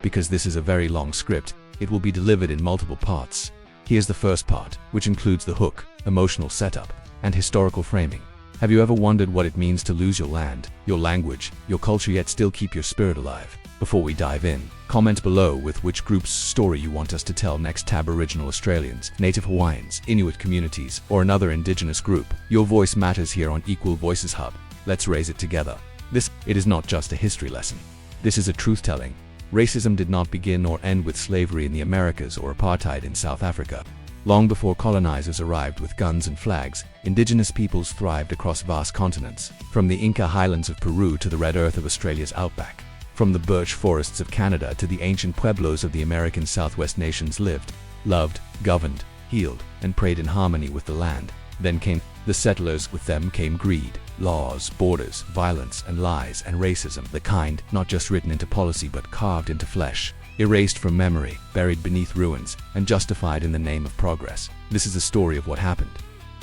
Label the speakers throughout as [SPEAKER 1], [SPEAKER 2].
[SPEAKER 1] Because this is a very long script, it will be delivered in multiple parts. Here's the first part, which includes the hook, emotional setup, and historical framing. Have you ever wondered what it means to lose your land, your language, your culture, yet still keep your spirit alive? Before we dive in, comment below with which group's story you want us to tell next: Aboriginal Australians, Native Hawaiians, Inuit communities, or another Indigenous group. Your voice matters here on Equal Voices Hub. Let's raise it together. It is not just a history lesson. This is a truth-telling. Racism did not begin or end with slavery in the Americas or apartheid in South Africa. Long before colonizers arrived with guns and flags, indigenous peoples thrived across vast continents, from the Inca highlands of Peru to the red earth of Australia's outback. From the birch forests of Canada to the ancient pueblos of the American Southwest, nations lived, loved, governed, healed, and prayed in harmony with the land. Then came the settlers. With them came greed, laws, borders, violence, and lies, and racism, the kind not just written into policy but carved into flesh, erased from memory, buried beneath ruins, and justified in the name of progress. This is the story of what happened,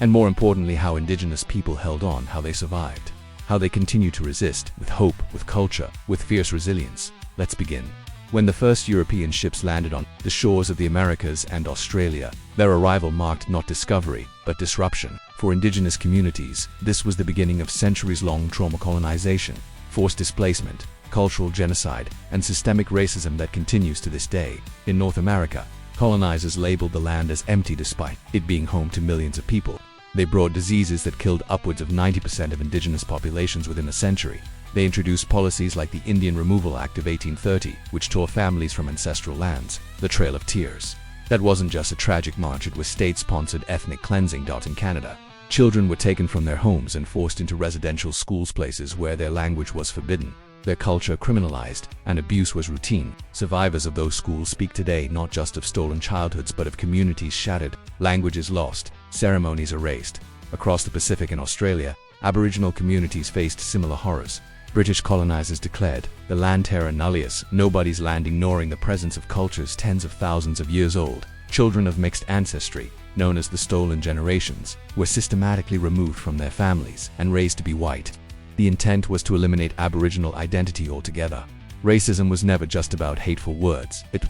[SPEAKER 1] and more importantly, how Indigenous people held on, how they survived, how they continue to resist, with hope, with culture, with fierce resilience. Let's begin. When the first European ships landed on the shores of the Americas and Australia, their arrival marked not discovery, but disruption. For Indigenous communities, this was the beginning of centuries-long trauma: colonization, forced displacement, cultural genocide, and systemic racism that continues to this day. In North America, colonizers labeled the land as empty despite it being home to millions of people. They brought diseases that killed upwards of 90% of indigenous populations within a century. They introduced policies like the Indian Removal Act of 1830, which tore families from ancestral lands, the Trail of Tears. That wasn't just a tragic march, it was state-sponsored ethnic cleansing. In Canada, children were taken from their homes and forced into residential schools, places where their language was forbidden, their culture criminalized, and abuse was routine. Survivors of those schools speak today not just of stolen childhoods but of communities shattered, languages lost, ceremonies erased. Across the Pacific and Australia, Aboriginal communities faced similar horrors. British colonizers declared the land terra nullius, nobody's land, ignoring the presence of cultures tens of thousands of years old. Children of mixed ancestry, known as the stolen generations, were systematically removed from their families and raised to be white. The intent was to eliminate Aboriginal identity altogether. Racism was never just about hateful words. It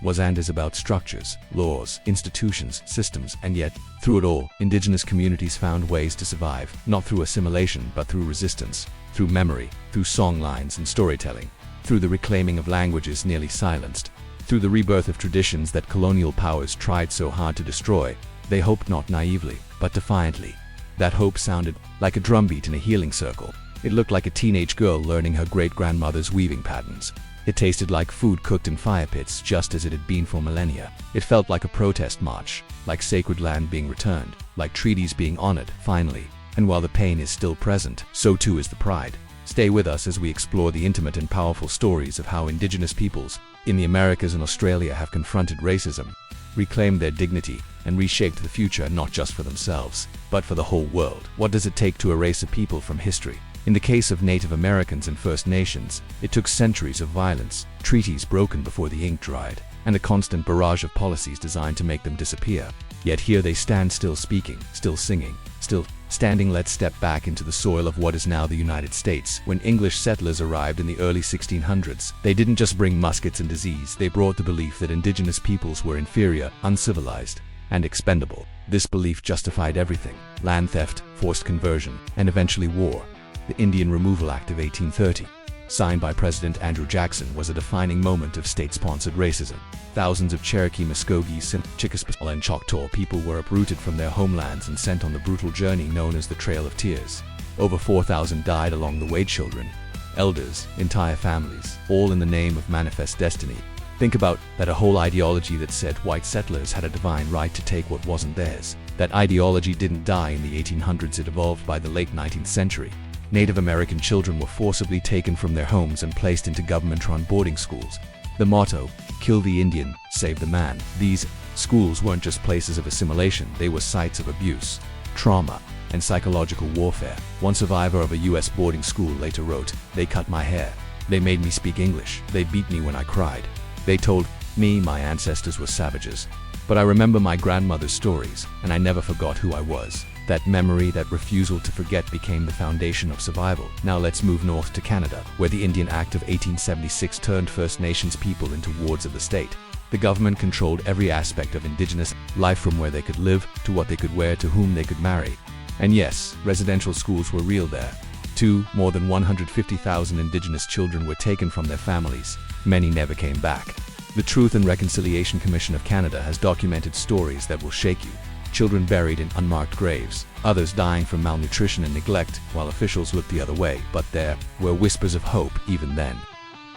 [SPEAKER 1] was and is about structures, laws, institutions, systems, and yet, through it all, Indigenous communities found ways to survive, not through assimilation but through resistance, through memory, through song lines and storytelling, through the reclaiming of languages nearly silenced, through the rebirth of traditions that colonial powers tried so hard to destroy. They hoped not naively, but defiantly. That hope sounded like a drumbeat in a healing circle. It looked like a teenage girl learning her great-grandmother's weaving patterns. It tasted like food cooked in fire pits, just as it had been for millennia. It felt like a protest march, like sacred land being returned, like treaties being honored, finally. And while the pain is still present, so too is the pride. Stay with us as we explore the intimate and powerful stories of how Indigenous peoples in the Americas and Australia have confronted racism, reclaimed their dignity, and reshaped the future not just for themselves, but for the whole world. What does it take to erase a people from history? In the case of Native Americans and First Nations, it took centuries of violence, treaties broken before the ink dried, and a constant barrage of policies designed to make them disappear. Yet here they stand, still speaking, still singing, still standing. Let's step back into the soil of what is now the United States. When English settlers arrived in the early 1600s, they didn't just bring muskets and disease, they brought the belief that Indigenous peoples were inferior, uncivilized, and expendable. This belief justified everything: land theft, forced conversion, and eventually war. The Indian Removal Act of 1830, signed by President Andrew Jackson, was a defining moment of state-sponsored racism. Thousands of Cherokee, Muskogee, Chickasaw, and Choctaw people were uprooted from their homelands and sent on the brutal journey known as the Trail of Tears. Over 4,000 died along the way: children, elders, entire families, all in the name of manifest destiny. Think about that, a whole ideology that said white settlers had a divine right to take what wasn't theirs. That ideology didn't die in the 1800s, it evolved by the late 19th century. Native American children were forcibly taken from their homes and placed into government-run boarding schools. The motto, "Kill the Indian, save the man." These schools weren't just places of assimilation, they were sites of abuse, trauma, and psychological warfare. One survivor of a US boarding school later wrote, "They cut my hair. They made me speak English. They beat me when I cried. They told me my ancestors were savages. But I remember my grandmother's stories, and I never forgot who I was." That memory, that refusal to forget became the foundation of survival. Now let's move north to Canada, where the Indian Act of 1876 turned First Nations people into wards of the state. The government controlled every aspect of Indigenous life, from where they could live, to what they could wear, to whom they could marry. And yes, residential schools were real there. More than 150,000 Indigenous children were taken from their families. Many never came back. The Truth and Reconciliation Commission of Canada has documented stories that will shake you. Children buried in unmarked graves, others dying from malnutrition and neglect, while officials looked the other way. But there were whispers of hope even then.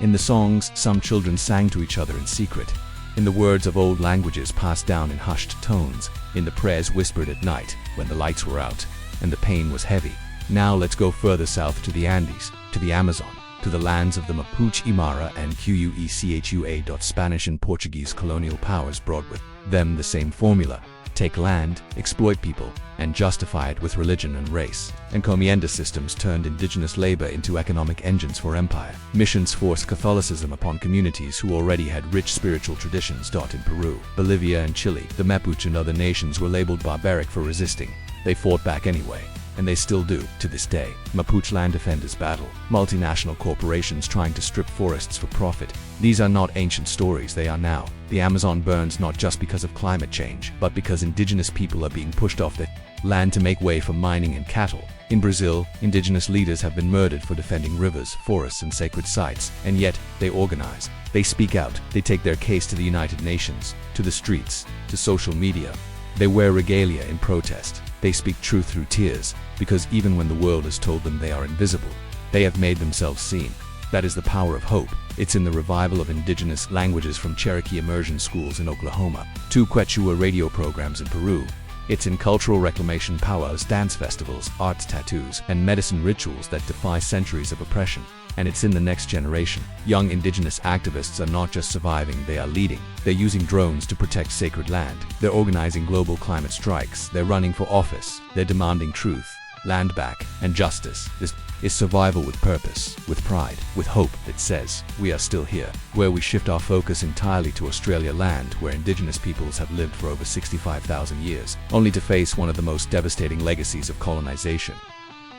[SPEAKER 1] In the songs, some children sang to each other in secret. In the words of old languages passed down in hushed tones. In the prayers whispered at night, when the lights were out, and the pain was heavy. Now let's go further south to the Andes, to the Amazon, to the lands of the Mapuche, Aymara, and Quechua. Spanish and Portuguese colonial powers brought with them the same formula: take land, exploit people, and justify it with religion and race. Encomienda systems turned indigenous labor into economic engines for empire. Missions forced Catholicism upon communities who already had rich spiritual traditions. In Peru, Bolivia, and Chile, the Mapuche and other nations were labeled barbaric for resisting. They fought back anyway, and they still do to this day. Mapuche land defenders battle multinational corporations trying to strip forests for profit. These are not ancient stories, they are now. The Amazon burns not just because of climate change, but because indigenous people are being pushed off their land to make way for mining and cattle. In Brazil, indigenous leaders have been murdered for defending rivers, forests, and sacred sites, and yet they organize. They speak out. They take their case to the United Nations, to the streets, to social media. They wear regalia in protest. They speak truth through tears, because even when the world has told them they are invisible, they have made themselves seen. That is the power of hope. It's in the revival of indigenous languages from Cherokee immersion schools in Oklahoma to Quechua radio programs in Peru. It's in cultural reclamation powers, dance festivals, art, tattoos, and medicine rituals that defy centuries of oppression. And it's in the next generation. Young indigenous activists are not just surviving, they are leading. They're using drones to protect sacred land. They're organizing global climate strikes. They're running for office. They're demanding truth, land back, and justice. This is survival with purpose, with pride, with hope that says, we are still here. Where we shift our focus entirely to Australia land, where indigenous peoples have lived for over 65,000 years, only to face one of the most devastating legacies of colonization.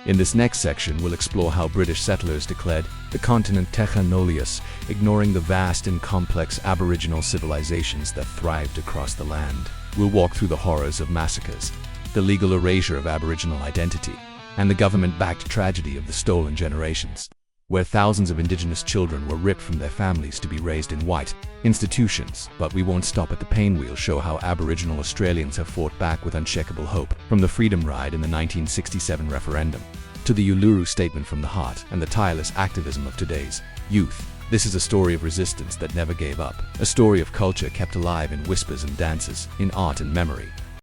[SPEAKER 1] In this next section, we'll explore how British settlers declared the continent terra nullius, ignoring the vast and complex Aboriginal civilizations that thrived across the land. We'll walk through the horrors of massacres, the legal erasure of Aboriginal identity, and the government-backed tragedy of the stolen generations, where thousands of indigenous children were ripped from their families to be raised in white institutions. But we won't stop at the pain. We'll show how Aboriginal Australians have fought back with unshakable hope, from the freedom ride in the 1967 referendum to the Uluru Statement from the Heart and the tireless activism of today's youth. This is a story of resistance that never gave up, a story of culture kept alive in whispers and dances, in art and memory.